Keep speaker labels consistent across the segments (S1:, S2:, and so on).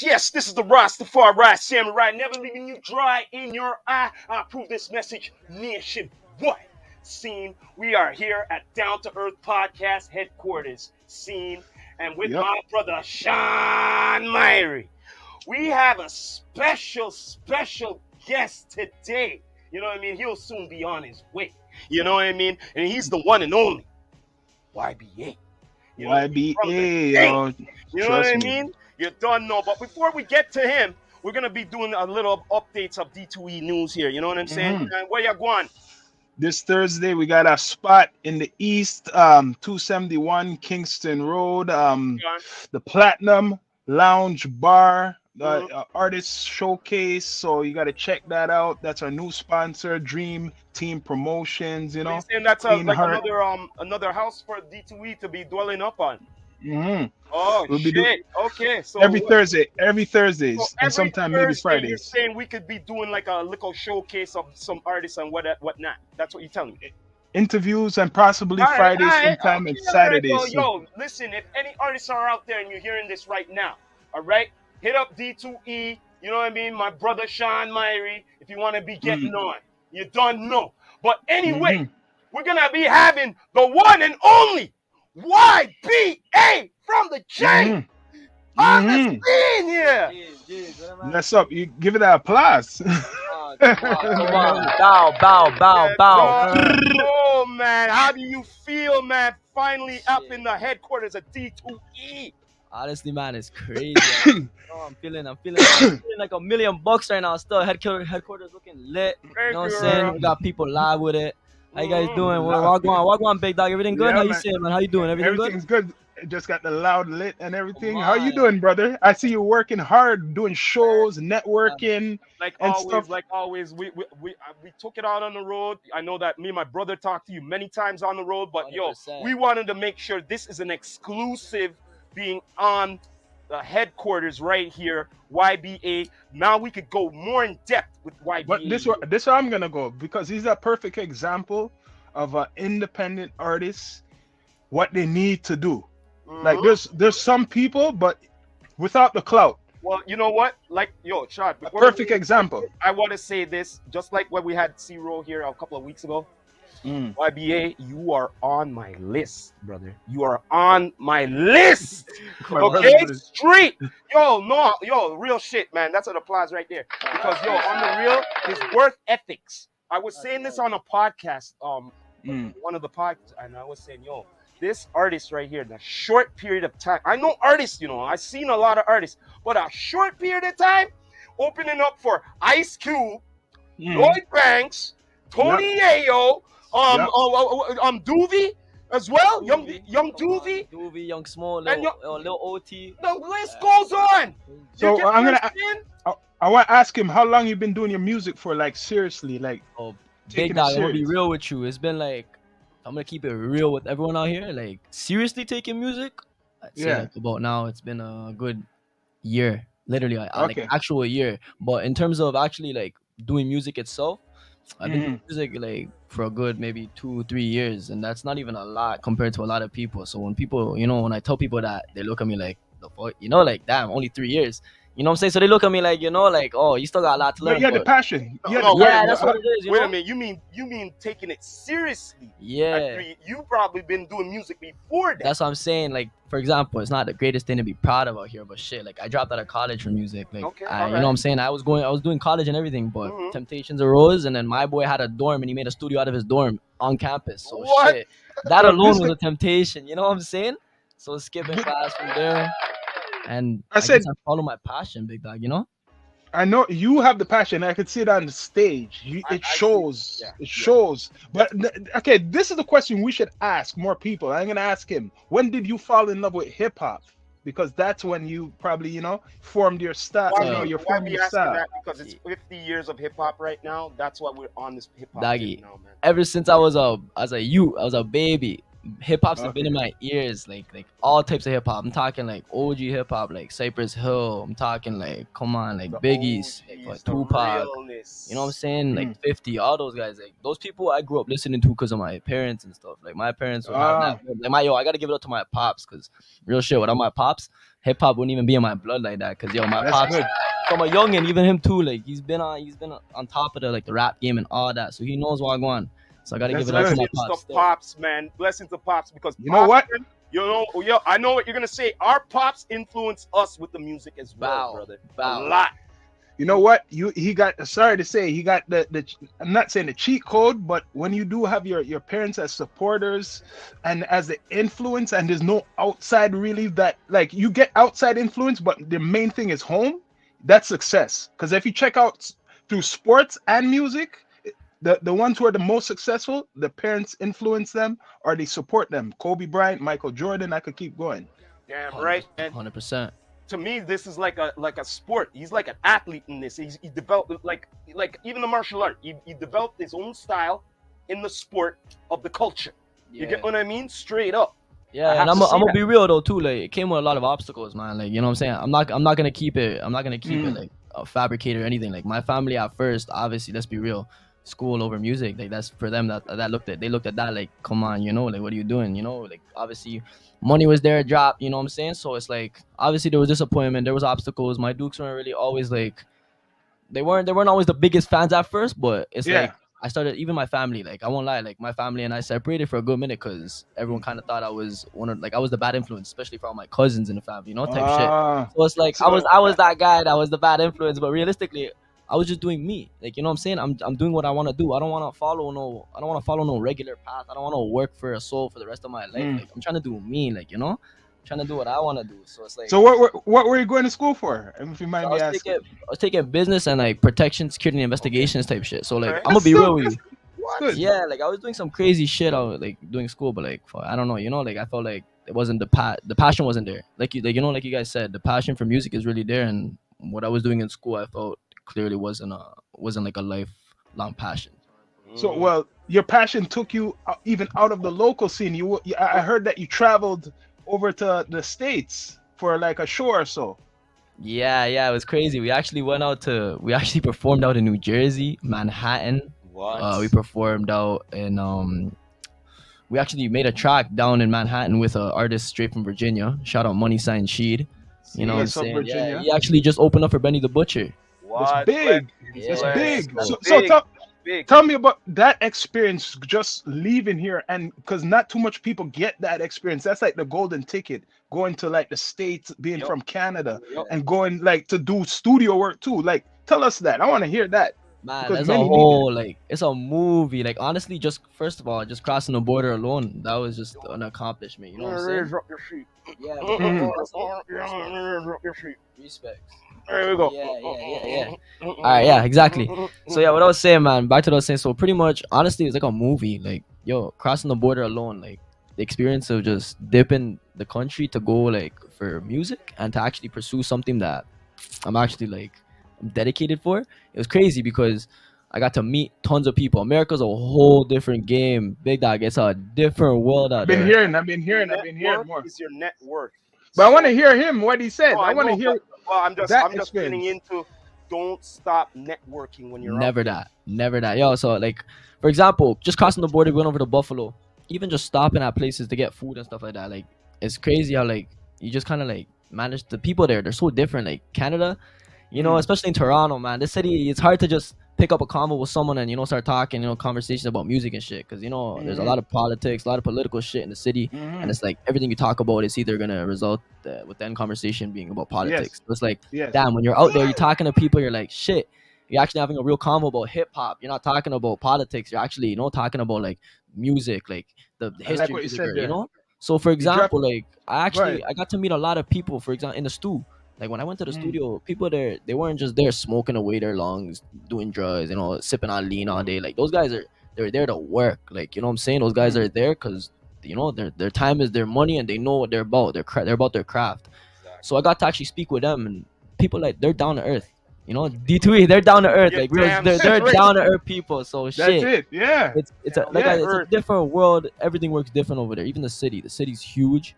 S1: Yes, this is the Rastafari Samurai, never leaving you dry in your eye. I approve this message nationwide. Scene, we are here at Down to Earth Podcast headquarters. Scene, and with
S2: Yep.
S1: my brother Sean Myrie, we have a special guest today. You know what I mean? He'll soon be on his way. You know what I mean? And he's the one and only YBA. You know, from the
S2: YBA,
S1: gate. You know what
S2: trust
S1: I
S2: me.
S1: mean? You don't know. But before we get to him, we're gonna be doing a little updates of D2E news here. You know what I'm saying?
S2: Mhm.
S1: And where you going?
S2: This Thursday, we got a spot in the East, 271 Kingston Road, the Platinum Lounge Bar,
S1: Mhm.
S2: artist showcase. So you got to check that out. That's our new sponsor, Dream Team Promotions.
S1: So you saying that's
S2: Queen
S1: like
S2: Heart.
S1: another house for D2E to be dwelling up on?
S2: Mhm.
S1: Oh
S2: We'll be
S1: shit! Okay, so
S2: every Thursdays,
S1: so
S2: and
S1: every
S2: sometime maybe
S1: Thursday you're
S2: Fridays.
S1: saying we could be doing like a little showcase of some artists and whatnot. That's what you're telling me.
S2: Interviews and possibly
S1: All right,
S2: Fridays sometime and
S1: okay, all right. Well,
S2: Saturdays. So,
S1: yo, listen, if any artists are out there and you're hearing this right now, all right, hit up D2E. You know what I mean? My brother Sean Myrie, if you want to be getting on, you don't know. But anyway,
S2: Mhm.
S1: we're gonna be having the one and only YBA from the J
S2: Mhm.
S1: on the
S2: Mhm.
S1: scene here.
S3: Jeez, what am I?
S2: That's up. You give it that applause.
S3: Come on. Bow.
S1: Oh man, how do you feel, man? Finally up in the headquarters of D2E.
S3: Honestly, man, it's crazy. I'm feeling like $1,000,000 right now. Still, headquarters looking lit. You know what I'm saying? We got people live with it. How you guys doing? Walk on, big dog. Everything good?
S2: Yeah,
S3: How you
S2: man.
S3: saying, man? How you doing? Everything good?
S2: Everything's good. Just got the loud lit and everything.
S3: Come
S2: How you
S3: on.
S2: doing, brother? I see you working hard, doing shows, networking,
S1: Like
S2: and
S1: always, we took it out on the road. I know that me and my brother talked to you many times on the road, but yo,
S3: 100%.
S1: we wanted to make sure this is an exclusive being on the headquarters right here, YBA. Now we could go more in depth with YBA.
S2: But this where I'm gonna go because he's a perfect example of an independent artist. What they need to do. Like there's some people, but without the clout.
S1: Well, you know what? Like, yo, Chad,
S2: A perfect example.
S1: I want to say this, just like when we had C-Roll here a couple of weeks ago. YBA, you are on my list, brother. You are on my list. Okay, street. Yo, real shit, man. That's an applause right there. Because yo, on the real, his work ethics. I was saying this on a podcast, one of the podcasts, and I was saying, yo, this artist right here, in a short period of time. I know artists, I've seen a lot of artists, but a short period of time, opening up for Ice Cube, Lloyd Banks, Tony Yayo, Doovie as well, young Doovie,
S3: Young Small,
S1: and
S3: little OT.
S1: the list goes on.
S2: So
S1: You
S2: I'm
S1: get
S2: gonna.
S1: what
S2: I want to ask him how long you been doing your music for, like seriously, like
S3: Oh,
S2: taking
S3: big
S2: it
S3: dog, I'm gonna be
S2: serious.
S3: real with you. It's been like, I'm gonna keep it real with everyone out here. Like, seriously taking music, I'd say
S2: Yeah.
S3: like about now, it's been a good year. Literally, like
S2: Okay.
S3: actual year. But in terms of actually like doing music itself, I've been doing music like for a good maybe 2-3 years, and that's not even a lot compared to a lot of people. So when people, when I tell people that, they look at me like, the fuck, like, damn, only 3 years. You know what I'm saying? So they look at me like, like, oh, you still got a lot to
S2: But
S3: learn.
S2: you had the
S3: But
S2: passion. You had
S1: No,
S2: the
S1: wait a
S3: yeah,
S2: passion.
S3: that's what it is.
S1: Wait a minute, you mean taking it seriously?
S3: Yeah.
S1: You probably been doing music before that.
S3: That's what I'm saying. Like, for example, it's not the greatest thing to be proud of out here, but shit, like I dropped out of college for music. Like,
S1: Okay,
S3: you
S1: alright.
S3: know what I'm saying? I was doing college and everything, but
S1: Mhm.
S3: temptations arose, and then my boy had a dorm, and he made a studio out of his dorm on campus. So
S1: What?
S3: shit, that
S2: So
S3: alone
S2: this
S3: was
S2: is-
S3: a temptation. You know what I'm saying? So skipping class from there, and
S2: I
S3: I
S2: said-
S3: guess I follow my passion, big dog. You know?
S2: I know you have the passion. I could see it on the stage.
S1: I
S2: It
S1: see.
S2: shows.
S1: Yeah,
S2: It shows. But okay, this is the question we should ask more people. I'm gonna ask him. When did you fall in love with hip hop? Because that's when you probably formed your style. Your
S1: Why
S2: formed
S1: be
S2: your
S1: asking
S2: style.
S1: that? Because it's 50 years of hip hop right now. That's why we're on this hip hop
S3: Doggy.
S1: thing now, man.
S3: Ever since I was a youth, I was a baby. hip hop's have been
S2: Okay.
S3: in my ears, like all types of hip hop. I'm talking like OG hip hop, like Cypress Hill. I'm talking like, come on, like
S1: The
S3: Biggie's, like
S1: OGs, the
S3: Tupac. You know what I'm
S1: realness.
S3: saying? Like
S2: Mm.
S3: 50, all those guys. Like those people I grew up listening to because of my parents and stuff. Like my parents would have that.
S2: Ah,
S3: Like my yo, I gotta give it up to my pops, because real shit. Without my pops, hip hop wouldn't even be in my blood like that. Cause yo, my
S2: that's
S3: pops
S2: good.
S3: from a youngin, even him too. Like he's been on top of the like the rap game and all that. So he knows what I want. So I gotta give
S2: That's
S3: it up to
S2: good.
S3: my
S1: Blessings to
S3: pops still.
S1: pops, man. Blessings to pops because
S2: You know
S1: pops,
S2: what?
S1: man, yo, I know what you're gonna say. Our pops influence us with the music as well,
S3: Bow,
S1: brother. A
S3: bow.
S1: lot.
S2: You know what? He got, sorry to say, he got the I'm not saying the cheat code, but when you do have your parents as supporters and as the influence, and there's no outside really, that like you get outside influence, but the main thing is home, that's success. Because if you check out through sports and music, the ones who are the most successful, the parents influence them or they support them. Kobe Bryant, Michael Jordan, I could keep going.
S1: Damn right,
S3: 100%.
S1: man.
S3: 100%.
S1: To me, this is like a sport. He's like an athlete in this. He developed like even the martial art. He developed his own style in the sport of the culture. You get what I mean? Straight up. I
S3: Yeah,
S1: have
S3: and I'm
S1: to see
S3: gonna
S1: that.
S3: be real though too. Like it came with a lot of obstacles, man. Like you know what I'm saying. I'm not gonna keep it. I'm not gonna keep it
S2: Mm.
S3: like a fabricator or anything. Like my family at first, obviously, let's be real, school over music. Like that's for them. They looked at that like, come on, like what are you doing? Like obviously, money was there, drop. You know what I'm saying. So it's like obviously there was disappointment, there was obstacles. My Dukes weren't really always like they weren't always the biggest fans at first, but it's
S2: Yeah.
S3: like I started even my family. Like I won't lie, like my family and I separated for a good minute because everyone kind of thought I was I was the bad influence, especially for all my cousins in the family, type shit.
S2: Ah,
S3: So it's like I was
S2: so
S3: I was that guy that was the bad influence, but realistically, I was just doing me. Like you know what I'm saying? I'm doing what I want to do. I don't want to follow no regular path. I don't want to work for a soul for the rest of my life.
S2: mm.
S3: Like I'm trying to do me. Like trying to do what I want to do. So it's like
S2: So what were you going to school for? If you
S3: so
S2: mind
S3: I
S2: me
S3: was taking
S2: asking.
S3: I was taking business and like protection, security, and investigations type shit. So like
S1: Okay.
S3: I'm gonna
S2: That's
S3: be real
S2: still
S3: with
S2: that's,
S3: you.
S2: that's
S1: What?
S2: good.
S3: Yeah, like I was doing some crazy shit. I was like doing school, but like I don't know, like I felt like it wasn't the passion wasn't there. Like you guys said, the passion for music is really there, and what I was doing in school, I felt clearly wasn't like a lifelong passion.
S2: So,
S1: Mm.
S2: well, your passion took you even out of the local scene. I heard that you traveled over to the States for like a show or so.
S3: Yeah, it was crazy. We actually performed out in New Jersey, Manhattan.
S1: What?
S3: We performed out in we actually made a track down in Manhattan with an artist straight from Virginia. Shout out Money Sign Sheed. You know what I'm
S2: What's up,
S3: saying? Yeah,
S2: Virginia?
S3: he actually just opened up for Benny the Butcher.
S2: That's
S1: What?
S2: big. That's
S3: Yeah,
S2: big.
S1: That's
S3: so
S2: So
S1: big. Big.
S2: tell me about that experience just leaving here, and because not too much people get that experience. That's like the golden ticket, going to like the States, being
S1: Yup.
S2: from Canada,
S1: Yup.
S2: and going like to do studio work too. Like tell us that. I want to hear that
S3: man,
S2: because
S3: that's a
S2: many need it.
S3: whole like it's a movie. Like honestly, just first of all, just crossing the border alone, that was just an accomplishment. You know what I'm saying?
S1: Raise up your sheet.
S3: Yeah,
S2: Mhm.
S1: Raise up your sheet.
S3: respect.
S1: There we go.
S3: Yeah. All right, yeah, exactly. So yeah, what I was saying, man, back to what I was saying. So pretty much, honestly, it's like a movie. Like, yo, crossing the border alone, like the experience of just dipping the country to go like for music and to actually pursue something that I'm dedicated for. It was crazy because I got to meet tons of people. America's a whole different game, big dog. It's a different world out there.
S2: I've been
S1: Your
S2: hearing
S1: net
S2: more.
S1: is your net worth.
S2: But I want
S1: So,
S2: to hear him what he said.
S1: no,
S2: I
S1: I
S2: want to
S1: know,
S2: hear
S1: well, I'm just
S2: that
S1: getting
S2: experience.
S1: into don't stop networking when you're
S3: Never
S1: out there.
S3: that. Never that. Yo, so like, for example, just crossing the border, going over to Buffalo, even just stopping at places to get food and stuff like that. Like, it's crazy how like you just kind of like manage the people there. They're so different. Like Canada, especially in Toronto, man. This city, it's hard to just pick up a convo with someone and start talking, conversations about music and shit. Because there's a lot of politics, a lot of political shit in the city, and it's like everything you talk about is either gonna result with the end conversation being about politics.
S2: Yes,
S3: So it's like,
S2: yes.
S3: damn, when you're out there, you're talking to people, you're like, shit. You're actually having a real convo about hip hop. You're not talking about politics. You're actually, talking about like music, like the
S2: I like
S3: history of
S2: what you
S3: music,
S2: said
S3: or,
S2: there.
S3: So for
S2: You dropped.
S3: example, like
S2: Go ahead.
S3: I got to meet a lot of people. For example, in the stew, like when I went to the studio, people there, they weren't just there smoking away their lungs, doing drugs, sipping on lean all day. Like those guys they're there to work. Like what I'm saying. Those guys are there because their time is their money and they know what they're about. They're about their craft. So I got to actually speak with them, and people like they're down to earth. You know, D2E, they're down to earth.
S1: You're
S3: Like real,
S1: damn
S3: they're
S1: straight.
S3: down to earth people. So
S2: That's
S3: shit.
S2: it. Yeah.
S3: It's a,
S1: Down
S3: like
S1: to
S3: I, it's a
S1: earth.
S3: different world. Everything works different over there. Even the city. The city's huge.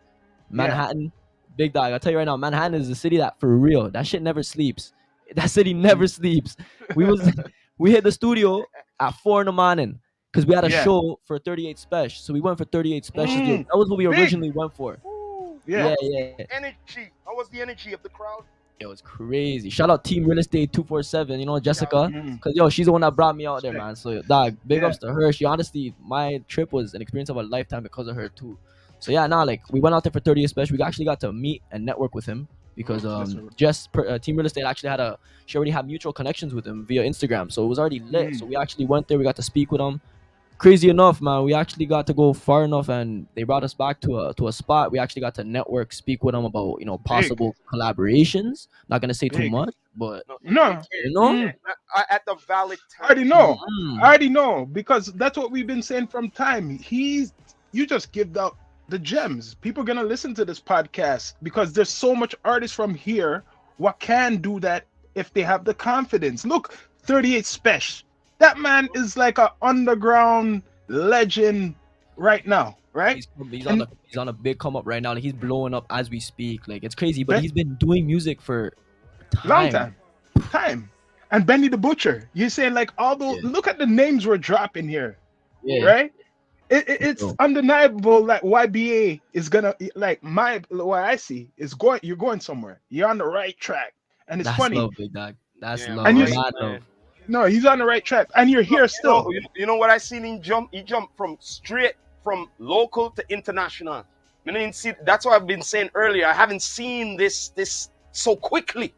S3: Manhattan, big dog. I'll tell you right now, Manhattan is a city that for real. That shit never sleeps. That city never sleeps. We was we hit the studio at 4 in the morning because we had a
S2: Yeah.
S3: show for 38 special. So we went for 38 specials. Yo,
S2: Mm,
S3: that was what we
S2: big.
S3: originally went for.
S1: Ooh,
S2: Yeah.
S3: Yeah.
S1: energy. How was the energy of the crowd?
S3: It was crazy. Shout out Team Real Estate 247. You know Jessica,
S2: Mm.
S3: cause yo, she's the one that brought me out there,
S2: Respect.
S3: man. So dog, big
S2: Yeah.
S3: ups to her. She honestly, my trip was an experience of a lifetime because of her too. So yeah, now like we went out there for 30th special. We actually got to meet and network with him because Team Real Estate actually she already had mutual connections with him via Instagram, so it was already lit.
S2: Mm.
S3: So we actually went there. We got to speak with him. Crazy enough, man, we actually got to go far enough, and they brought us back to a spot. We actually got to network, speak with them about possible collaborations. Not gonna say too
S2: Big.
S3: much, but
S2: No.
S3: you know,
S2: Mm.
S1: At the valid
S2: I already
S1: time.
S2: know.
S3: mm,
S2: I already know because that's what we've been saying from time. You just give out the gems. People are gonna listen to this podcast because there's so much artists from here what can do that if they have the confidence. Look, 38 Special. That man is like an underground legend right now, right?
S3: he's on a big come up right now. Like, he's blowing up as we speak. Like it's crazy, but
S2: Right.
S3: he's been doing music for
S2: Long time. And Benny the Butcher. You're saying like all those.
S3: Yeah.
S2: Look at the names we're dropping here,
S3: Yeah,
S2: right? It's
S3: Yo.
S2: undeniable that YBA is gonna like what I see is going. You're going somewhere. You're on the right track, and it's
S3: that's
S2: funny.
S3: love, big dog. That's
S1: Yeah,
S3: love.
S2: And you-
S3: Mad
S1: man.
S3: love.
S2: No, he's on the right track, and you're here still.
S1: You know what I seen him jump? He jumped from straight from local to international. I didn't see. That's what I've been saying earlier. I haven't seen this so quickly.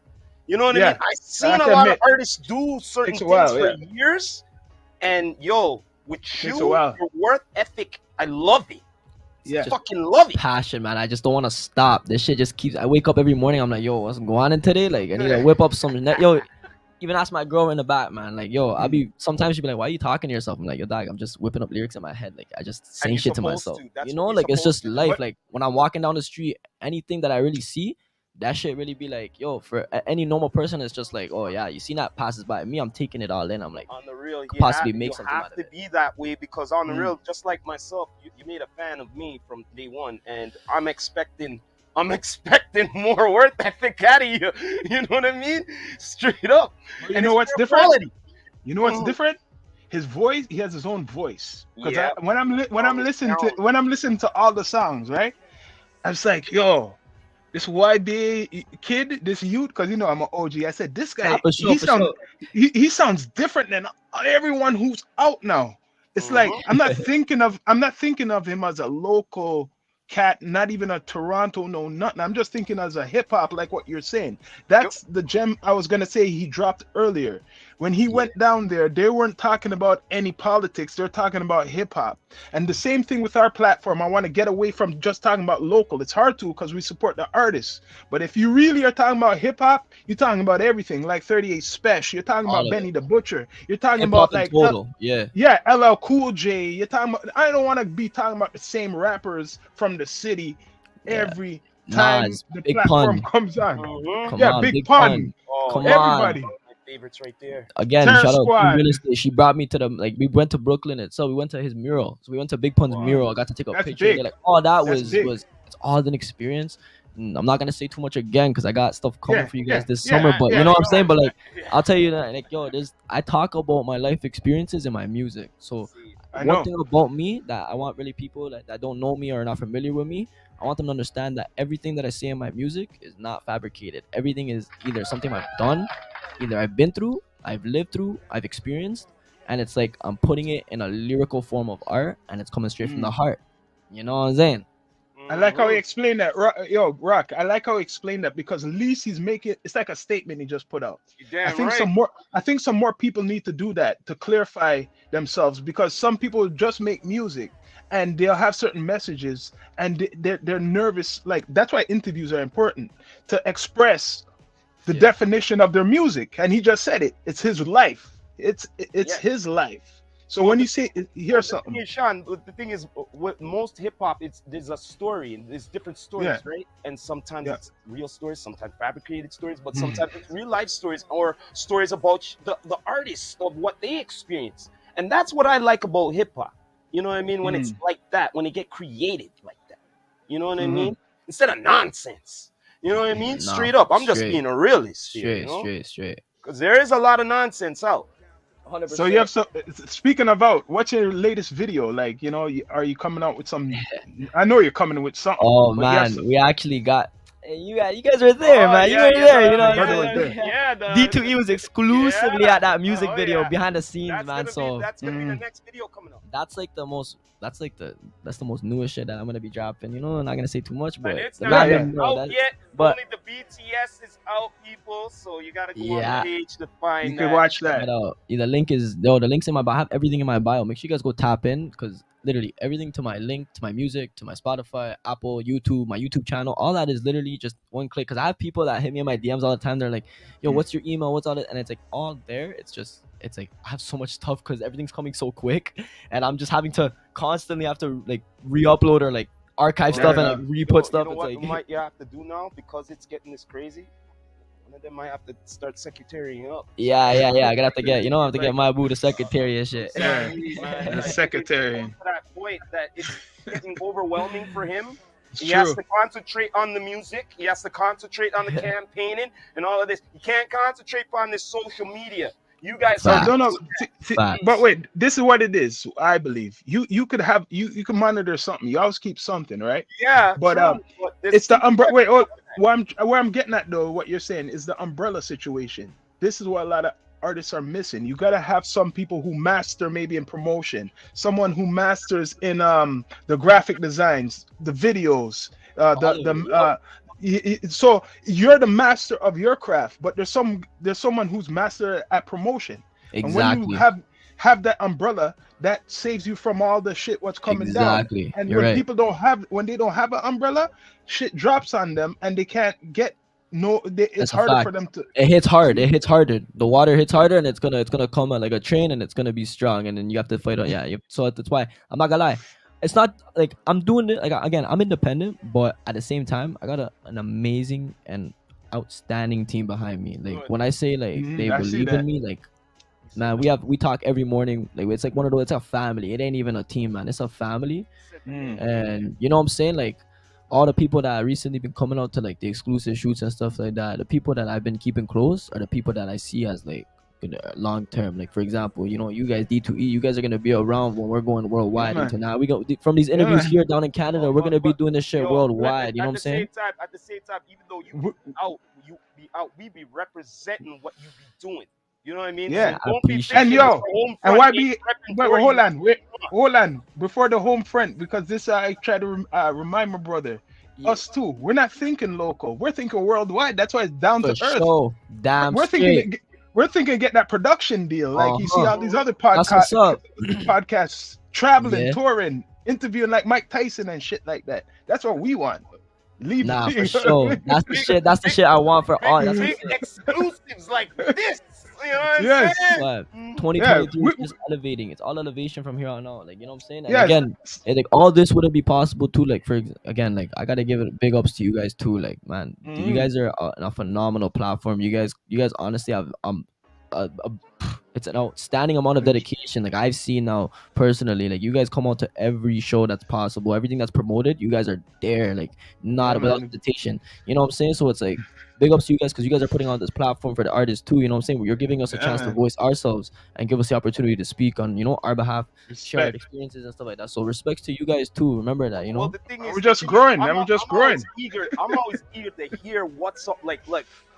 S1: You know what I
S2: Yeah,
S1: mean? I've seen
S2: have
S1: a
S2: to
S1: lot of
S2: admit.
S1: artists do certain
S2: Takes a
S1: things
S2: while,
S1: for
S2: yeah.
S1: years, and yo, with
S2: Takes
S1: you,
S2: a while.
S1: your work ethic, I love it.
S2: Yeah.
S1: Fucking love it.
S3: Passion, man. I just don't want to stop. This shit just keeps. I wake up every morning. I'm like, yo, what's going on today? Like, I need to whip up some. Yo, even ask my girl in the back, man. Like, yo, I'll be. Sometimes she'll be like, why are you talking to yourself? I'm like, yo, dog, I'm just whipping up lyrics in my head. Like, I just saying
S1: you're
S3: shit to
S1: supposed
S3: myself.
S1: to. That's
S3: You know,
S1: what you're
S3: like it's just
S1: supposed to do.
S3: life.
S2: What-
S3: Like when I'm walking down the street, anything that I really see, that shit really be like, yo, for any normal person, it's just like, oh yeah, you seen that passes by me, I'm taking it all in. I'm like,
S1: On the real, you
S3: possibly
S1: have,
S3: make
S1: you
S3: something
S1: have
S3: out of
S1: to
S3: it.
S1: be that way because on the
S2: Mm.
S1: real, just like myself, you made a fan of me from day one, and I'm expecting more worth ethic out of you. You know what I mean? Straight up.
S2: But you
S1: And
S2: know
S1: it's
S2: what's
S1: pure
S2: different?
S1: quality.
S2: You know what's
S1: Mhm.
S2: different? His voice. He has his own voice. Because
S1: Yeah.
S2: when I'm listening to
S1: Sound.
S2: all the songs, right? I was like, yo, this YBA kid, this youth, because I'm an OG. I said, this guy,
S3: Yeah, for sure,
S2: he
S3: for
S2: sounds
S3: sure.
S2: he sounds different than everyone who's out now. It's like
S1: Mhm.
S2: I'm not thinking of him as a local cat, not even a Toronto, no nothing. I'm just thinking as a hip hop, like what you're saying. That's the gem I was gonna say he dropped earlier. When he went down there, they weren't talking about any politics, they're talking about hip hop. And the same thing with our platform. I want to get away from just talking about local. It's hard to because we support the artists. But if you really are talking about hip hop, you're talking about everything, like 38 Special. You're talking
S3: All
S2: about
S3: of
S2: Benny the Butcher. You're talking
S3: Hip
S2: about
S3: hop in
S2: like
S3: total. Yeah.
S2: yeah, LL Cool J. You're talking about. I don't want to be talking about the same rappers from the city
S3: Yeah.
S2: every time
S3: Nas,
S2: the
S3: Big
S2: platform
S3: Pun.
S2: comes on.
S1: Mhm.
S3: Come
S2: Yeah,
S3: on,
S2: Big Pun.
S1: Oh,
S3: Come
S1: yeah,
S3: on.
S2: Everybody.
S1: my favorites right there.
S3: Again,
S2: Terror
S3: shout out to
S2: Squad.
S3: Real Estate. She brought me to the we went to Brooklyn itself. We went to his mural. So we went to Big Pun's
S1: Wow.
S3: mural. I got to take a
S2: That's
S3: picture.
S2: big.
S3: They're like, oh, that
S2: That's
S3: was
S2: big.
S3: it's all an experience. I'm not gonna say too much again because I got stuff coming
S2: Yeah,
S3: for you guys
S2: yeah,
S3: this
S2: yeah,
S3: summer. But
S2: yeah,
S3: you know what I'm
S2: yeah.
S3: saying? But like, I'll tell you that, like, yo, I talk about my life experiences in my music. So
S1: See,
S2: I
S3: one
S2: know.
S3: thing about me that I want really people that don't know me or are not familiar with me, I want them to understand that everything that I say in my music is not fabricated. Everything is either something I've done, either I've been through, I've lived through, I've experienced, and it's like I'm putting it in a lyrical form of art, and it's coming straight from the heart. You know what I'm saying?
S2: I like how he
S1: Mhm.
S2: explained that. Rock. I like how he explained that because at least he's making it's like a statement he just put out.
S1: You're
S2: I
S1: damn
S2: think
S1: right.
S2: some more people need to do that to clarify themselves because some people just make music and they'll have certain messages and they're nervous. Like that's why interviews are important to express the definition of their music. And he just said it. It's his life. It's
S1: Yeah.
S2: his life. So when you say here's
S1: The thing
S2: something,
S1: is, Sean, the thing is, with most hip hop, there's a story, and there's different stories,
S2: yeah,
S1: right? And sometimes
S2: yeah,
S1: it's real stories, sometimes fabricated stories, but sometimes it's real life stories or stories about the artist of what they experience. And that's what I like about hip hop. You know what I mean? When it's like that, when it get creative like that. You know what I mean? Instead of nonsense. You know what I mean?
S3: Nah,
S1: Straight up. I'm just
S3: straight,
S1: being a realist here, you
S3: straight,
S1: know?
S3: straight, straight.
S1: Because there is a lot of nonsense out.
S2: So you
S3: 100%.
S2: have speaking about what's your latest video? Like, you know, are you coming out with some? I know you're coming with something,
S3: Oh
S2: but you have
S3: man,
S2: some,
S3: we actually got. Hey, you guys were there,
S1: Oh
S3: man. You
S1: yeah,
S3: were
S1: yeah,
S3: there. You know
S2: my
S3: what I'm
S2: brother was
S3: saying?
S2: there.
S1: yeah,
S3: D2E was exclusively
S1: yeah,
S3: at that music
S1: oh
S3: video
S1: yeah.
S3: behind the scenes, man. So
S1: That's gonna be the next video coming up.
S3: that's like the most. That's the most newest shit that I'm gonna be dropping. You know, I'm not gonna say too much,
S1: And
S3: but
S1: it's
S3: the
S1: not
S2: Yeah,
S3: man
S2: yeah.
S3: them know
S1: out
S3: that.
S1: yet.
S3: But
S1: Only the BTS is out, people. So you gotta go on the
S3: yeah,
S1: page to
S2: You
S1: find
S2: can
S1: that.
S2: watch
S3: check
S2: that.
S3: it out. The link is the link's in my bio. I have everything in my bio. Make sure you guys go tap in because literally everything to my link, to my music, to my Spotify, Apple, YouTube, my YouTube channel, all that is literally just one click. Because I have people that hit me in my DMs all the time. They're like, "Yo, what's your email? What's all it?" And it's like all there. It's like I have so much stuff because everything's coming so quick, and I'm just having to constantly have to like re-upload or like archive
S2: Yeah,
S3: stuff and
S2: yeah.
S3: like re-put stuff.
S1: You know
S3: It's
S1: what
S3: like
S1: you have to do now because it's getting this crazy. One of them might have to start secretarying up.
S3: yeah. I gotta have to get I have to get
S1: Like,
S3: my boo to secretary and shit.
S2: Yeah.
S1: sorry, man.
S2: The
S1: Like,
S2: secretary.
S1: to that point that it's getting overwhelming for him.
S2: It's
S1: He has
S2: true.
S1: to concentrate on the music. He has to concentrate on the campaigning and all of this. He can't concentrate on this social media. You guys
S2: No,
S1: are
S3: Facts.
S2: no.
S3: Facts.
S2: But wait, this is what it is. I believe you could have you can monitor something. You always keep something, right?
S1: yeah,
S2: But
S1: true. But
S2: it's the umbrella. Wait, oh, where I'm getting at though, what you're saying is the umbrella situation. This is what a lot of artists are missing. You gotta have some people who master maybe in promotion, someone who masters in the graphic designs, the videos, so you're the master of your craft, but there's someone who's master at promotion. And when you
S3: Exactly.
S2: have that umbrella, that saves you from all the shit what's coming down.
S3: Exactly.
S2: And
S3: You're
S2: when
S3: right.
S2: people when they don't have an umbrella, shit drops on them and they can't get it's
S3: That's a
S2: harder
S3: fact.
S2: for them to.
S3: It hits hard. It hits harder. The water hits harder, and it's gonna come out like a train, and it's gonna be strong, and then you have to fight on. Yeah, so that's why I'm not gonna lie. It's not like I'm doing it. Like again, I'm independent, but at the same time, I got an amazing and outstanding team behind me. Like
S1: Good.
S3: when I say like they
S2: I see
S3: believe
S2: that.
S3: in me, like man, we talk every morning. Like it's like one of those. It's a family. It ain't even a team, man. It's a family. And you know what I'm saying? Like all the people that recently been coming out to like the exclusive shoots and stuff like that, the people that I've been keeping close are the people that I see as like long term. Like for example, you guys D2E, you guys are gonna be around when we're going worldwide.
S2: Yeah,
S3: Into now we go from these
S2: Yeah,
S3: interviews
S2: man.
S3: here down in Canada, we're gonna be doing this shit
S1: Yo,
S3: worldwide. You know what I'm
S1: at
S3: saying?
S1: the same time, even though you be out, we be representing what you be doing. You know what I mean?
S2: Yeah.
S1: So
S3: I
S1: don't be
S3: appreciate
S1: thinking
S2: And yo,
S1: it's the home
S2: and
S1: front
S2: why
S1: ain't
S2: be
S1: repping
S2: wait,
S1: for
S2: hold
S1: you.
S2: on, hold on before the home front, because this I try to remind my brother,
S3: Yeah,
S2: us too. We're not thinking local. We're thinking worldwide. That's why it's down
S3: for
S2: to earth.
S3: sure. Damn
S2: We're
S3: straight.
S2: thinking get that production deal. Like you see all these other
S3: That's what's up.
S2: podcasts traveling,
S3: Yeah.
S2: touring, interviewing like Mike Tyson and shit like that. That's what we want. Leave
S3: Nah, for
S2: it.
S3: sure. That's the shit. That's the shit I want for all. That's the
S1: Big
S3: shit.
S1: exclusives like this. You know what I'm
S2: Yes.
S1: saying?
S3: But
S2: Yeah,
S3: 2022 is just elevating. It's all elevation from here on out. Like you know what I'm saying? And
S2: yes.
S3: again, like all this wouldn't be possible too. Like again, like I gotta give it big ups to you guys too. Like man, you guys are a phenomenal platform. You guys honestly have a, a it's an outstanding amount of dedication. Like I've seen now personally, like you guys come out to every show that's possible, everything that's promoted. You guys are there, like not
S2: Yeah,
S3: without
S2: man.
S3: hesitation. You know what I'm saying? So it's like big ups to you guys because you guys are putting on this platform for the artists too. You know what I'm saying? You're giving us a
S2: Yeah,
S3: chance to
S2: man.
S3: voice ourselves and give us the opportunity to speak on our behalf, share our
S2: Respect.
S3: experiences and stuff like that. So respects to you guys too. Remember that,
S1: Well, the thing is,
S2: We're just growing, man.
S1: I'm
S2: We're just
S1: I'm always
S2: growing.
S1: I'm always eager to hear what's up. Like,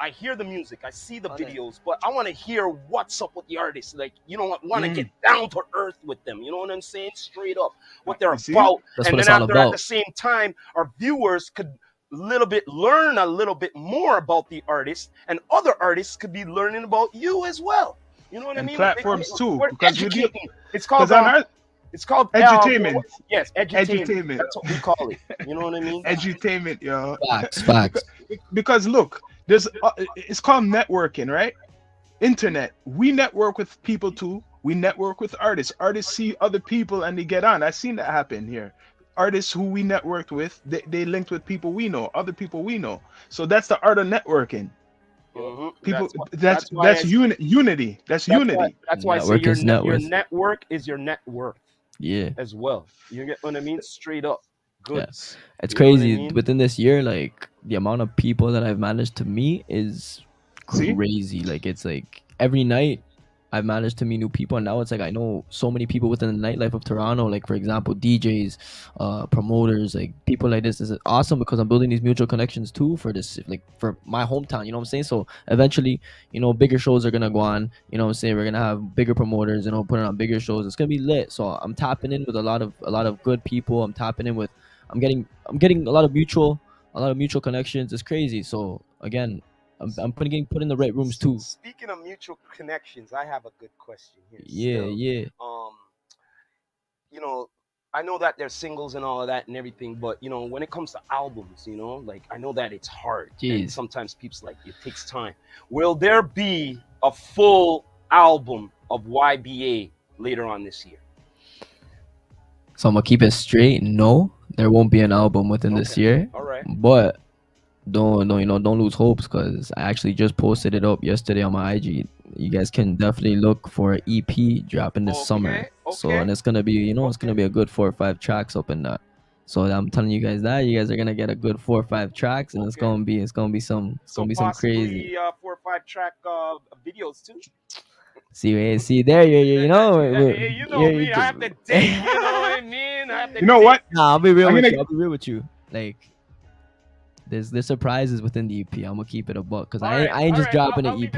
S1: I hear the music, I see the videos, but I want to hear what's up with the artists. Like, want to get down to earth with them. You know what I'm saying? Straight up, what they're
S2: You see?
S1: about.
S3: That's
S1: And
S3: what it's
S1: then
S3: all
S1: after, at
S3: about.
S1: the same time, our viewers could learn a little bit more about the artist, and other artists could be learning about you as well. You know what I
S2: And
S1: mean?
S2: platforms too,
S1: We're
S2: because you deal.
S1: educating. It's called
S2: Because on our
S1: it's called
S2: edutainment.
S1: yes, edutainment.
S2: Edutainment.
S1: That's what we call it. You know what I mean?
S2: Edutainment, yo.
S3: Facts.
S2: Because look, there's it's called networking, right? Internet. We network with people too. We network with artists. Artists see other people and they get on. I've seen that happen here. Artists who we networked with, they linked with people we know, other people we know. So that's the art of networking. People, that's unity. That's unity.
S1: That's why I say
S3: Network is net
S1: your
S3: worth.
S1: network is your net worth
S3: Yeah.
S1: as well. You get what I mean? Straight up. Good.
S3: Yes. It's
S1: You know what I
S3: crazy.
S1: mean?
S3: Within this year, like the amount of people that I've managed to meet is
S2: See?
S3: crazy. Like it's like every night I've managed to meet new people, and now it's like I know so many people within the nightlife of Toronto. Like for example, DJs, promoters, like people like this. This is awesome because I'm building these mutual connections too for this, like for my hometown. You know what I'm saying? So eventually, bigger shows are gonna go on. You know what I'm saying? We're gonna have bigger promoters. Putting on bigger shows. It's gonna be lit. So I'm tapping in with a lot of good people. I'm tapping in with. I'm getting a lot of mutual connections. It's crazy. So again, I'm getting put in the right rooms too.
S1: Speaking of mutual connections, I have a good question here.
S3: Yeah,
S1: still.
S3: yeah.
S1: I know that there's singles and all of that and everything, but when it comes to albums, like I know that it's hard. And
S3: Jeez.
S1: sometimes people's like it takes time. Will there be a full album of YBA later on this year?
S3: So I'm gonna keep it straight. No, there won't be an album within this year.
S1: All right.
S3: But don't lose hopes because I actually just posted it up yesterday on my IG. You guys can definitely look for an EP dropping this summer. So and it's gonna be it's gonna be a good 4 or 5 tracks up in that. So I'm telling you guys that you guys are gonna get a good 4 or 5 tracks, and it's gonna be some crazy.
S1: 4 or 5 track videos too.
S3: See there, you know.
S1: Hey, you know me. I have to date. You know what I mean? I have to
S2: You know
S1: date.
S2: what?
S3: Nah, I'll be real with you. Like, there's surprises within the EP. I'm gonna keep it a buck because I ain't just dropping an EP.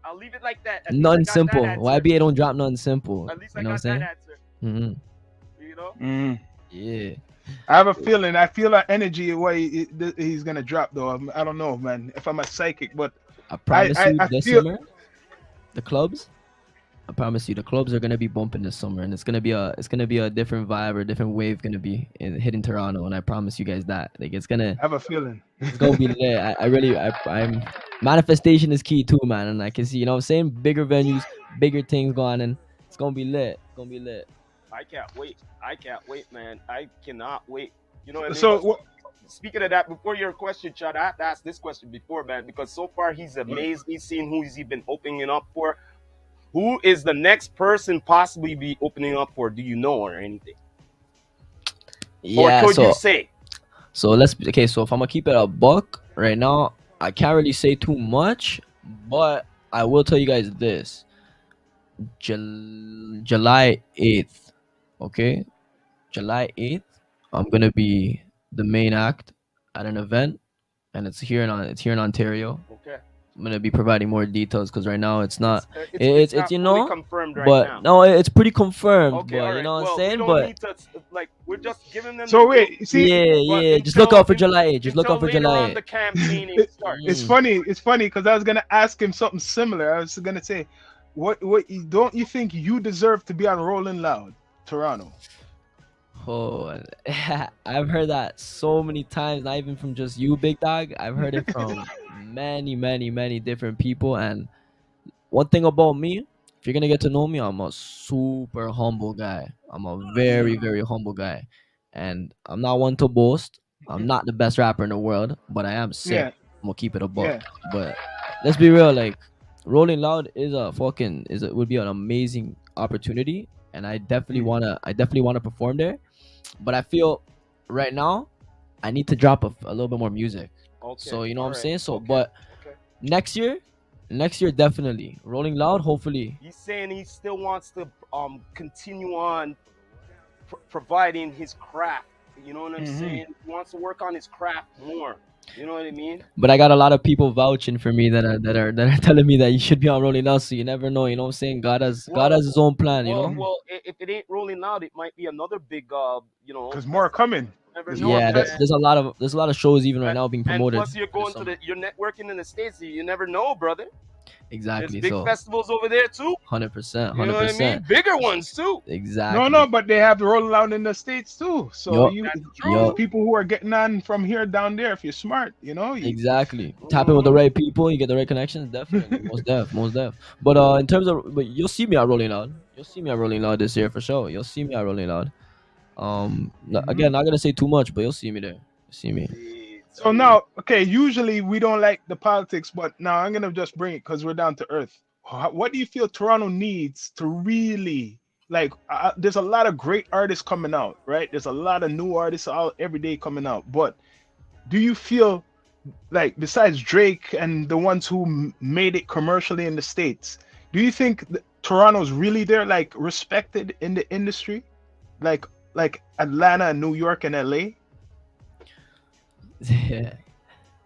S1: I'll leave it like that.
S3: Nothing simple. YBA don't drop nothing simple.
S1: At least
S3: you
S1: I
S3: know
S1: got
S3: what I'm saying?
S1: that answer. You know?
S3: Yeah.
S2: I have a feeling. I feel that energy way he's gonna drop though. I don't know, man. If I'm a psychic, but
S3: I promise you
S2: I
S3: this
S2: feel-
S3: summer, the clubs. I promise you, the clubs are gonna be bumping this summer, and it's gonna be a different vibe or a different wave gonna be hitting Toronto, and I promise you guys that. Like it's
S2: I have a feeling.
S3: it's gonna be lit. I'm manifestation is key too, man, and I can see, what I'm saying, bigger venues, bigger things going, and it's gonna be lit. It's gonna be lit.
S1: I can't wait, man. I cannot wait. You know what I mean?
S2: So
S1: Speaking of that, before your question, Chad, I have to ask this question before, man, because so far he's amazed. He's seen who he's been opening up for. Who is the next person possibly be opening up for? Do you know or anything?
S3: Yeah.
S1: Or could you say?
S3: So so if I'm gonna keep it a buck right now, I can't really say too much, but I will tell you guys this: July 8th, okay, July 8th, I'm gonna be the main act at an event, and it's here in Ontario.
S1: Okay.
S3: I'm gonna be providing more details because right now it's not.
S1: It's
S3: It's
S1: not fully confirmed right
S3: but
S1: now.
S3: no, it's pretty confirmed.
S1: Okay,
S3: but
S1: all right.
S3: you know what
S1: Well,
S3: I'm saying.
S1: we don't
S3: But
S1: need to, we're just giving them.
S2: So wait, see,
S3: yeah.
S1: but
S3: Just look
S1: until-
S3: out for July 8th. Just look
S1: until
S3: out for
S1: later
S3: July
S1: on
S3: 8th.
S1: the campaigning starts.
S2: it's funny. It's funny because I was gonna ask him something similar. I was gonna say, what don't you think you deserve to be on Rolling Loud, Toronto?
S3: Oh, I've heard that so many times, not even from just you, big dog. I've heard it from many different people. And one thing about me, if you're gonna get to know me, I'm a super humble guy. I'm a very humble guy, and I'm not one to boast. I'm not the best rapper in the world, but I am sick.
S2: Yeah.
S3: I'm gonna keep it a buck.
S2: Yeah.
S3: But let's be real, like Rolling Loud would be an amazing opportunity, and I definitely wanna perform there. But I feel right now I need to drop a little bit more music.
S1: Okay.
S3: So you know what I'm
S1: all
S3: saying. So,
S1: okay,
S3: but
S1: okay.
S3: next year definitely Rolling Loud. Hopefully,
S1: He's saying he still wants to continue on providing his craft. You know what I'm saying? He wants to work on his craft more. You know what I mean?
S3: but I got a lot of people vouching for me that are telling me that you should be on Rolling Loud. So you never know. You know what I'm saying? God has his own plan. You know.
S1: Well, if it ain't Rolling Loud, it might be another big,
S2: Because more coming.
S1: never know.
S3: Yeah,
S1: man.
S3: there's a lot of shows even right now being promoted.
S1: And plus, you're going to you're networking in the States. You never know, brother. There's
S3: Exactly.
S1: big
S3: So
S1: festivals over there too.
S3: 100%,
S1: You know what I mean?
S3: 100%.
S1: Bigger ones too.
S3: Exactly.
S2: No, but they have the rollout in the States too. So
S3: Yup.
S2: you,
S1: That's
S2: there's
S3: Yup.
S1: true.
S2: people who are getting on from here down there. If you're smart, you know.
S3: Exactly. Tapping with the
S1: Mhm.
S3: right people, you get the right connections. Definitely, most def, most def. But in terms of, but you'll see me at Rolling Loud. You'll see me at Rolling Loud this year for sure. You'll see me at Rolling Loud.
S2: Mhm.
S3: Again, not gonna say too much, but you'll see me there. You'll see me.
S1: Sweet,
S2: So
S1: sweet.
S2: now, okay, usually we don't like the politics, but now I'm gonna just bring it because we're down to earth. What do you feel Toronto needs to really like? There's a lot of great artists coming out, right? There's a lot of new artists out every day coming out. But do you feel like, besides Drake and the ones who made it commercially in the States, do you think Toronto's really there, like respected in the industry, like Atlanta and New York and LA?
S3: Yeah.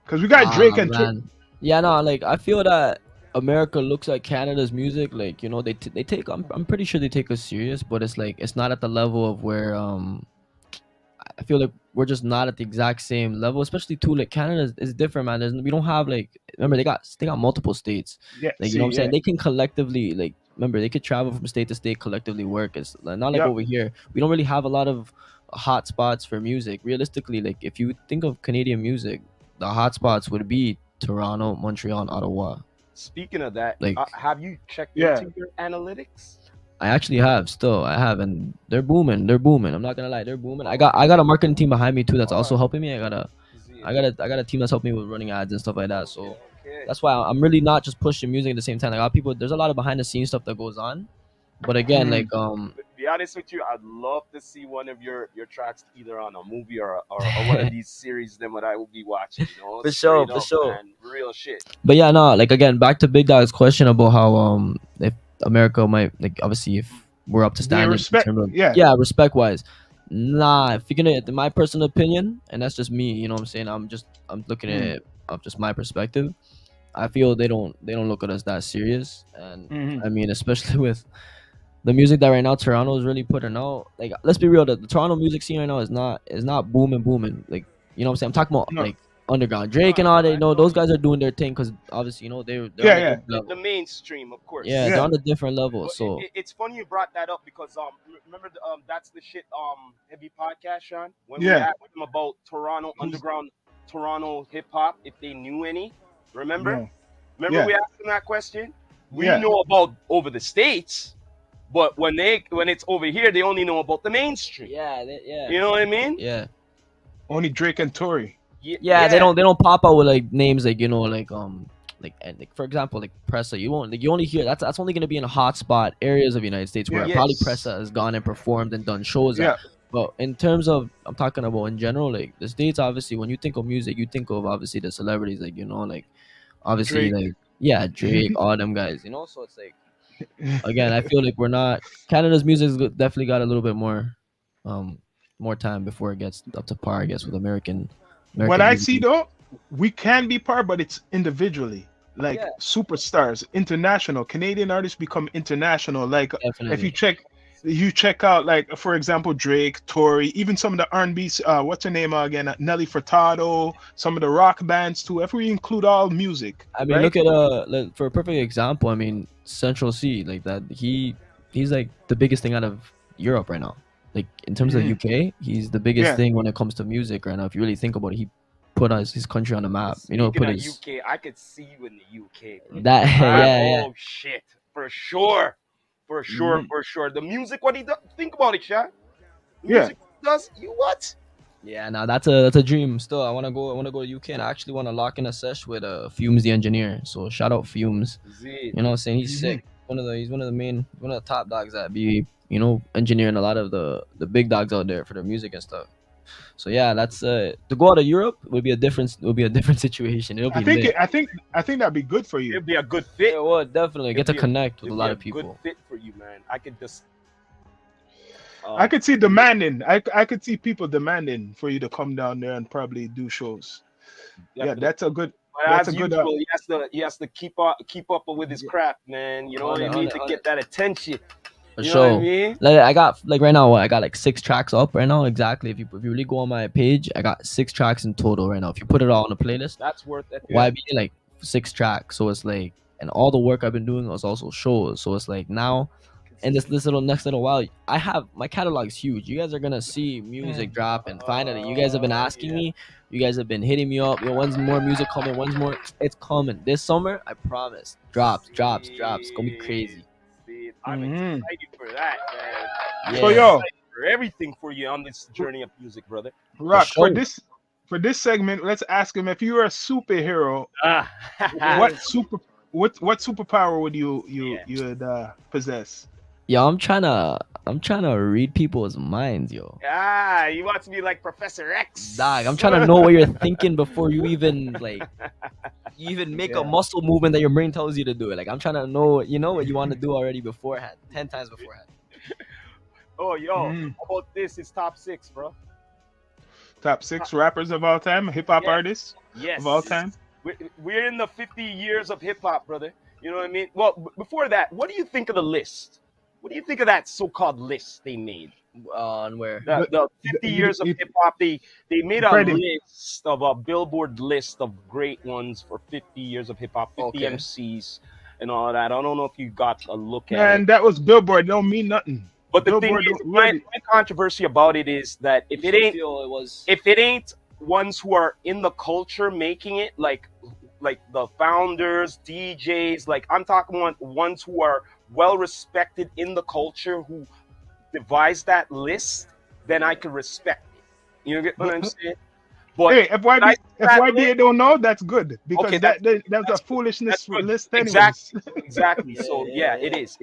S2: Because we got Drake and
S3: Man. Yeah, no, like I feel that America looks at Canada's music, like they take. I'm pretty sure they take us serious, but it's like it's not at the level of where I feel like we're just not at the exact same level, especially too. Like Canada is different, man. We don't have like, remember they got multiple states.
S2: yeah,
S3: Like you know
S2: see,
S3: what I'm saying.
S2: yeah,
S3: They can collectively, like, remember they could travel from state to state, collectively work. It's like, not like
S2: yep.
S3: over here. We don't really have a lot of hot spots for music. Realistically, like if you think of Canadian music, the hot spots would be Toronto, Montreal, and Ottawa.
S1: Speaking of that,
S3: Like
S1: have you checked
S2: Yeah.
S1: into your analytics?
S3: I actually have still. I have, and they're booming. They're booming. I'm not gonna lie, they're booming. I got a marketing team behind me too that's also helping me. I got a team that's helping me with running ads and stuff like that. So
S1: Okay.
S3: that's why I'm really not just pushing music at the same time. Like, a lot of people, there's a lot of behind the scenes stuff that goes on. But again, like
S1: To be honest with you, I'd love to see one of your tracks either on a movie or one of these series them what I will be watching. You know,
S3: For sure,
S1: straight
S3: for
S1: up,
S3: sure.
S1: man, real shit.
S3: But yeah, no, like again, back to Big Dog's question about how if America might, like, obviously if we're up to
S2: They
S3: standards in
S2: respect,
S3: terms of,
S2: yeah.
S3: yeah, respect wise. Nah, if you're gonna, in my personal opinion, and that's just me, you know what I'm saying? I'm looking at it of just my perspective. I feel they don't look at us that serious, and
S2: Mhm.
S3: I mean, especially with the music that right now Toronto is really putting out. Like, let's be real, the Toronto music scene right now is not booming. Like, you know what I'm saying? I'm talking about
S2: No,
S3: like underground Drake and all that. You know, those guys are doing their thing because obviously, you know, they're on
S2: yeah,
S3: a
S2: yeah,
S3: different
S1: The
S3: level.
S1: mainstream, of course.
S3: Yeah, they're
S2: yeah.
S3: on a different level.
S1: But
S3: So
S1: it's funny you brought that up because remember that's the shit heavy podcast, Sean, when we
S2: Yeah.
S1: asked them about Toronto
S2: Who's
S1: underground, Toronto hip hop, if they knew any. Remember?
S2: yeah,
S1: Remember
S2: yeah,
S1: we asked them that question? We
S2: yeah.
S1: know about over the states, but when it's over here, they only know about the mainstream.
S3: yeah,
S1: You know what I mean?
S3: yeah.
S2: Only Drake and Tory.
S3: Yeah, they
S1: Yeah.
S3: don't pop out with like names like, you know, like, and like, for example, like Pressa. You only hear that's only gonna be in hot spot areas of the United States where
S2: Yeah.
S3: probably
S1: Yes.
S3: Pressa has gone and performed and done shows at.
S2: Yeah,
S3: But in terms of, I'm talking about in general, like the States, obviously when you think of music, you think of obviously the celebrities, like, you know, like obviously,
S2: Drake.
S3: like, yeah, Drake, all them guys, you know. So it's like, again, I feel like we're not, Canada's music's definitely got a little bit um more time before it gets up to par, I guess, with
S2: What
S3: American
S2: I
S3: music.
S2: see though, we can be part, but it's individually. Like
S3: Yeah,
S2: superstars, international Canadian artists become international. Like if
S3: definitely.
S2: you check out, like for example, Drake, Tory, even some of the R&B. What's her name again? Nelly Furtado. Some of the rock bands too. If we include all music,
S3: I mean,
S2: right?
S3: look at like, for a perfect example, I mean, Central C, like that, he's like the biggest thing out of Europe right now. Like in terms of
S2: Mhm.
S3: UK, he's the biggest
S2: Yeah,
S3: thing when it comes to music right now. If you really think about it, he put his country on the map. You know,
S1: Speaking
S3: put
S1: of
S3: his
S1: UK, I could see you in the UK, brother.
S3: that yeah, yeah.
S1: Oh shit, for sure, for sure,
S2: Mhm.
S1: for sure. The music, what he does, think about it, Sean. The
S2: Yeah.
S1: music he does, you what?
S3: Yeah, now that's a dream. Still, I wanna go to UK, and I actually wanna lock in a sesh with Fumes the engineer. So shout out Fumes.
S1: Z.
S3: You know what I'm saying? He's
S2: Mhm.
S3: sick. He's one of the top dogs that be, you know, engineering a lot of the big dogs out there for their music and stuff. So yeah, that's to go out of Europe would be a different situation. It'll
S2: I
S3: be
S2: think
S3: lit.
S2: I think that'd be good for you.
S1: It'd be a good fit.
S3: It would definitely get to
S1: It'd be a-
S3: connect with a
S1: It'd
S3: lot
S1: be
S3: of
S1: a
S3: people.
S1: good fit for you, man. I could just.
S2: I could see demanding. I could see people demanding for you to come down there and probably do shows. Yeah,
S1: Definitely.
S2: that's a good.
S1: But
S2: That's
S1: as
S2: a good.
S1: usual, he has to keep up with his craft, man. You know what I mean? To get that attention.
S3: For
S1: You know what I
S3: sure.
S1: mean?
S3: Like, I got, like, right now, I got like 6 tracks up right now. Exactly. If you really go on my page, I got 6 tracks in total right now. If you put it all on a playlist,
S1: That's worth it.
S2: Yeah.
S3: YB like 6 tracks. So it's like and all the work I've been doing was also shows. So it's like now, and this little next little while, I have my catalog's huge. You guys are gonna see music drop, and finally, you guys have been asking me. You guys have been hitting me up. Yo, when's more music coming? When's more? It's coming this summer. I promise. Drops. It's gonna be crazy.
S1: I'm excited for that, man.
S3: Yeah.
S2: So yo,
S1: For everything for you on this journey of music, brother.
S2: Rock,
S3: sure.
S2: for this segment, let's ask him if you were a superhero,
S1: Ah.
S2: what superpower would you would possess?
S3: Yo, I'm trying to read people's minds, yo.
S1: You want to be like Professor X?
S3: Dog, I'm trying to know what you're thinking before you even make a muscle movement that your brain tells you to do it. Like I'm trying to know, what you want to do already beforehand, 10 times beforehand.
S1: Oh, yo, how about this? It's top 6, bro.
S2: Top 6 rappers of all time, hip hop artists of all time.
S1: We're in the 50 years of hip hop, brother. You know what I mean? Well, before that, what do you think of the list? What do you think of that so-called list they made?
S3: On where?
S1: The 50 years of hip hop. They made a list of a Billboard list of great ones for 50 years of hip hop, 50 MCs and all that. I don't know if you got a look at it.
S2: And that was Billboard. Don't mean nothing.
S1: But the thing is, my controversy about it is that if it ain't ones who are in the culture making it, like the founders, DJs, like I'm talking ones who are well respected in the culture who devised that list, then I could respect it. You get what I'm saying? But
S2: hey, if YB don't know, that's good because that's a foolishness list anyways.
S1: Exactly. So yeah, it is.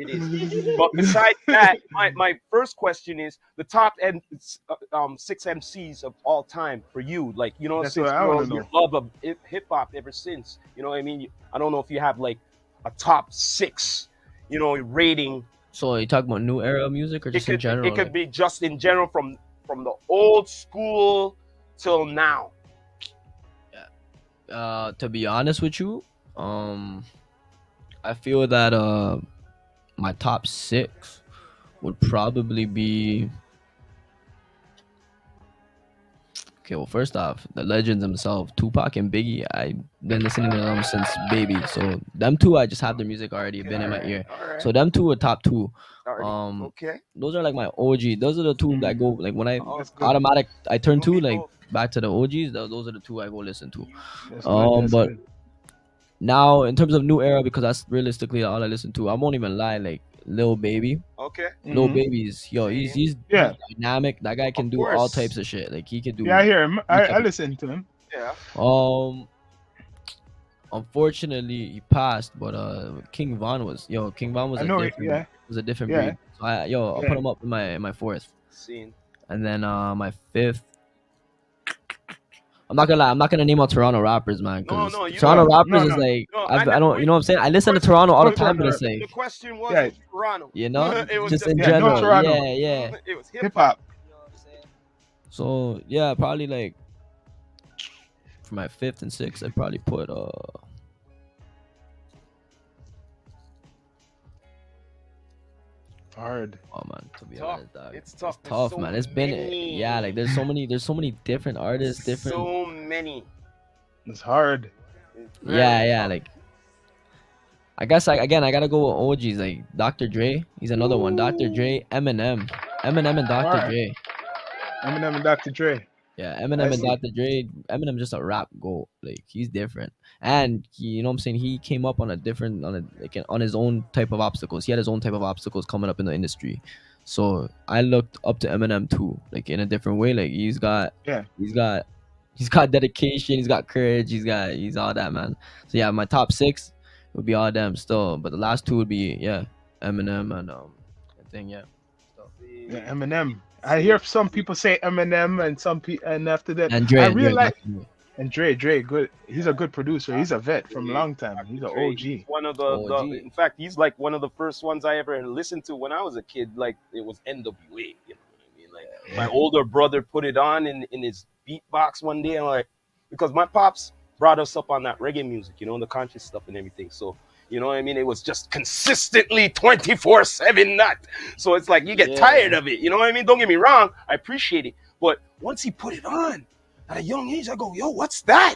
S1: But besides that, my first question is the top 6 MCs of all time for you. Like
S2: that's
S1: since your love of hip hop ever since. You know what I mean? I don't know if you have like a top 6, rating.
S3: So you talking about new era music or just in general?
S1: It could be just in general from the old school till now.
S3: To be honest with you, I feel that my top 6 would probably be okay. Well, first off, the legends themselves, Tupac and Biggie. I've been listening to them since baby, so them two I just have their music already been in my ear.
S1: Right.
S3: So them two are top 2.
S1: Okay.
S3: Those are like my OG. Those are the two that go like when I I turn to like back to the OGs. Those are the two I go listen to. But now in terms of new era, because that's realistically all I listen to. I won't even lie, like Lil Baby.
S1: Okay.
S3: Lil Baby's he's dynamic. That guy can do all types of shit. Like he can do.
S2: Yeah, I hear him. I listen to him.
S1: Yeah.
S3: Unfortunately, he passed, but King Von was a different breed. So I'll put him up in my 4th. And then my 5th. I'm not gonna lie. I'm not gonna name out Toronto rappers, man.
S1: No,
S3: Toronto rappers is like I don't. You know what I'm saying? I listen to Toronto all the time, but it's like
S1: the question was Toronto.
S3: It was just in general. Yeah.
S1: It was
S2: hip hop.
S3: So yeah, probably like for my 5th and 6th, I'd probably put
S2: hard.
S3: Oh man, to be honest, dog.
S1: It's tough.
S3: It's tough, man. It's been like there's so many different artists,
S1: So many.
S2: It's hard.
S3: Yeah, like I guess I gotta go with OGs like Dr. Dre. He's another one. Dr. Dre, Eminem and Dr. Dre.
S2: Eminem and Dr. Dre.
S3: Yeah, Eminem and Dr. Dre. Eminem's just a rap goat. Like he's different, and you know what I'm saying. He came up on on his own type of obstacles. He had his own type of obstacles coming up in the industry. So I looked up to Eminem too, like in a different way. Like he's got dedication. He's got courage. He's all that, man. So yeah, my top 6 would be all them still, but the last 2 would be Eminem and
S2: Eminem. I hear some people say Eminem and after that
S3: and Dre.
S2: I really like Dre good. He's a good producer. He's a vet from a long time. He's an OG.
S1: One of the in fact, he's like one of the first ones I ever listened to when I was a kid. Like it was NWA. You know what I mean? Like my older brother put it on in his beatbox one day, and like because my pops brought us up on that reggae music, the conscious stuff and everything. So you know what I mean? It was just consistently 24/7 nut. So it's like you get tired of it. You know what I mean? Don't get me wrong. I appreciate it. But once he put it on at a young age, I go, yo, what's that?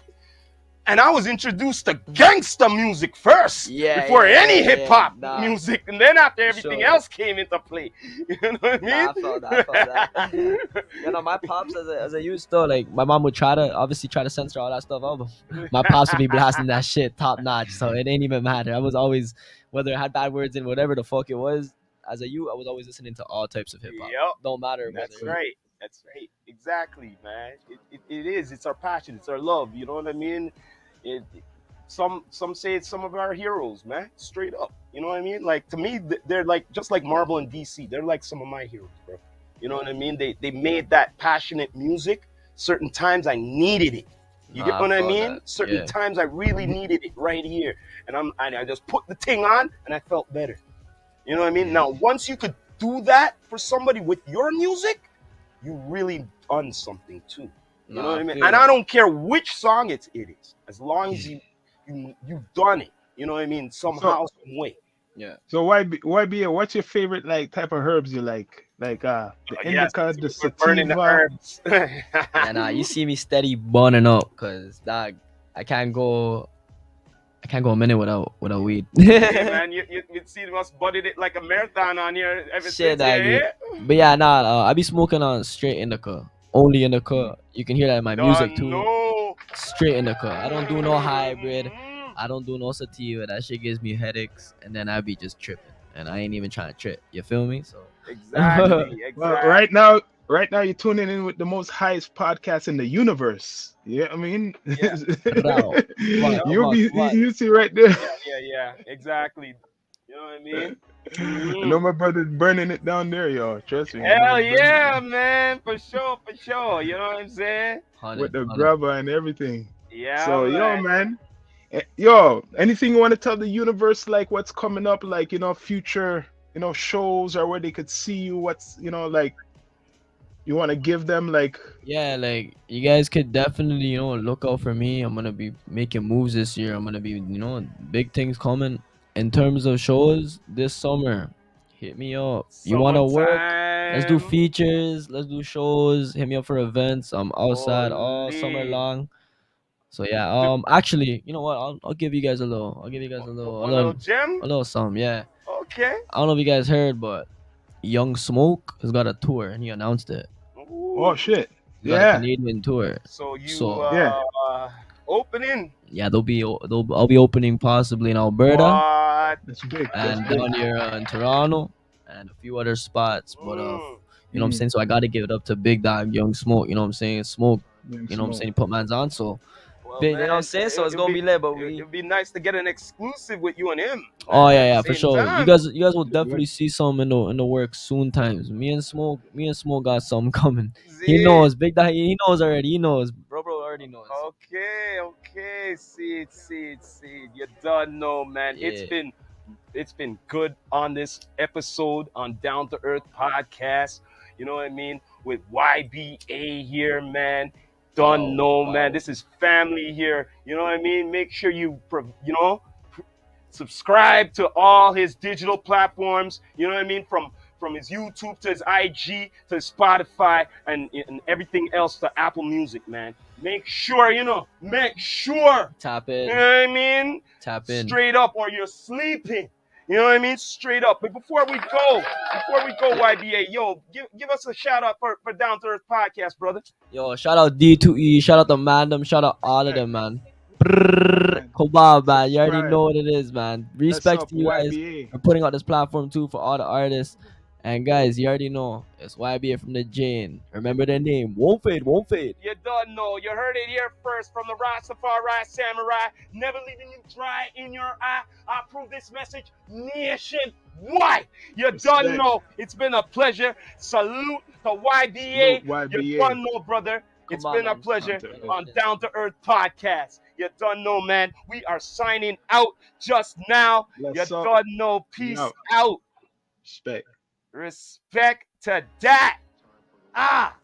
S1: And I was introduced to gangster music first,
S3: Yeah,
S1: before
S3: yeah,
S1: any
S3: yeah,
S1: hip
S3: yeah.
S1: hop
S3: Nah,
S1: music, and then after
S3: for
S1: everything
S3: sure.
S1: else came into play. You know what I mean?
S3: Nah, I felt that. I felt that. You know, my pops as a youth though, like my mom would obviously try to censor all that stuff out, but my pops would be blasting that shit top notch. So it ain't even matter. I was always, whether it had bad words in whatever the fuck it was, as a youth, I was always listening to all types of hip hop.
S1: Yep,
S3: Don't matter whether
S1: that's right. That's right. Exactly, man. It is. It's our passion. It's our love. You know what I mean? Some say it's some of our heroes, man. Straight up. You know what I mean? Like, to me, they're like just like Marvel and DC. They're like some of my heroes, bro. You know what I mean? They made that passionate music. Certain times I needed it. You get
S3: Nah, I
S1: what I
S3: felt
S1: mean?
S3: that.
S1: Certain
S3: Yeah.
S1: times I really needed it right here, and I just put the thing on, and I felt better. You know what I mean?
S3: Yeah.
S1: Now, once you could do that for somebody with your music, you really done something too. You know
S3: Nah,
S1: what
S3: I
S1: I mean?
S3: feel
S1: And I
S3: that.
S1: don't care which song it is, as long as you've done it. You know what I mean?
S2: So
S1: Somehow, some way.
S3: Yeah.
S2: so why be what's your favorite like type of herbs you like? Like the
S1: Yes,
S2: indica, the
S1: we're burning the
S2: sativa.
S1: herbs.
S3: Yeah, nah, you see me steady burning up, cause dog, I can't go a minute without weed.
S1: Hey, man, you see us budded it like a marathon on here ever
S3: Shit,
S1: since. Yeah,
S3: doggy.
S1: yeah.
S3: But yeah, nah, I be smoking on straight indica, only indica. You can hear that in my music
S1: Done
S3: too.
S1: no.
S3: Straight indica. I don't do no hybrid.
S1: Mhm.
S3: I don't do no sativa. That shit gives me headaches, and then I be just tripping, and I ain't even trying to trip. You feel me? So.
S1: Exactly,
S2: Well,
S1: exactly.
S2: right now you're tuning in with the most highest podcast in the universe. Yeah, I mean,
S1: Yeah,
S3: Bro,
S1: yeah,
S2: you'll be
S3: what?
S2: you see right there.
S1: yeah, exactly. You know what I mean?
S2: I know
S1: Mhm.
S2: my brother's burning it down there, y'all. Trust me, I know
S1: Hell
S2: he's burning it
S1: yeah,
S2: down
S1: man, for sure, for sure. You know what I'm saying?
S2: with
S3: 100,
S2: the
S3: 100.
S2: grabber and everything.
S1: Yeah,
S2: So, yo,
S1: man.
S2: man, yo, anything you want to tell the universe, like what's coming up, like future, shows or where they could see you? What's like you want to give them, like.
S3: Yeah, like you guys could definitely, look out for me. I'm gonna be making moves this year. I'm gonna be, big things coming in terms of shows this summer. Hit me up. You wanna work? Let's do
S1: Summertime.
S3: features. Let's do shows. Hit me up for events. I'm outside all summer
S1: Holy.
S3: long. So yeah,
S1: The,
S3: actually, you know what? I'll give you guys a little. I'll give you guys
S1: one little gem.
S3: a little something. Yeah.
S1: Okay.
S3: I don't know if you guys heard, but Young Smoke has got a tour and he announced it.
S2: Oh
S1: Ooh.
S2: shit.
S3: He's got a
S2: Yeah.
S3: Canadian tour.
S1: So you
S3: So
S2: Yeah.
S1: opening
S3: yeah, I'll be opening possibly in Alberta
S1: what?
S2: That's big. That's
S3: and
S2: big.
S3: down here in Toronto and a few other spots. But
S1: Mm.
S3: you know what I'm saying? So I gotta give it up to Big Dog Young Smoke, you know what I'm saying? Smoke,
S2: Young
S3: you know what I'm
S2: Smoke.
S3: saying? He put man's on, so
S1: Well,
S3: big, you know what I'm
S1: man,
S3: saying? So it's
S1: it'll
S3: gonna
S1: be
S3: be lit, but
S1: it'll be nice to get an exclusive with you and him,
S3: oh
S1: man, at
S3: yeah,
S1: the
S3: for
S1: same
S3: sure. You
S1: time.
S3: guys will
S2: What?
S3: definitely see some in the works soon times. Me and Smoke got something coming. He
S1: See?
S3: knows, Big Dog, he knows already. He knows. Bro already knows.
S1: Okay, okay. See it. You done know, man.
S3: Yeah.
S1: It's been good on this episode on Down to Earth podcast. You know what I mean? With YBA here, man. Done know, man. This is family here. You know what I mean? Make sure subscribe to all his digital platforms. You know what I mean? From his YouTube to his IG to his Spotify and everything else to Apple Music, man. Make sure,
S3: Tap
S1: you know
S3: in.
S1: what I mean?
S3: Tap in.
S1: Straight up, or you're sleeping. You know what I mean? Straight up. But before we go, YBA, yo, give us a shout out for Down to Earth Podcast, brother.
S3: Yo, shout out D2E, shout out the Mandem, shout out all of them, man. Brrr, Kobab, man. You already
S2: Subscribe.
S3: know what it is, man.
S2: That's
S3: Respect
S2: up,
S3: to you guys
S2: YBA.
S3: for putting out this platform too for all the artists. And guys, you already know it's YBA from the Jane. Remember their name. Won't fade, won't fade.
S1: You don't know. You heard it here first from the Rastafari Samurai. Never leaving you dry in your eye. I approve this message nationwide. You don't
S2: Respect.
S1: know. It's been a pleasure. Salute to YBA.
S2: Salute
S1: You
S2: YBA.
S1: don't know, brother. It's
S3: Come on,
S1: been a
S3: man.
S1: pleasure
S2: Down to
S1: on Down to Earth Podcast. You don't know, man. We are signing out just now.
S2: Let's
S1: You
S2: up.
S1: don't know. Peace
S2: out.
S1: out.
S2: Respect.
S1: Respect to that. Ah.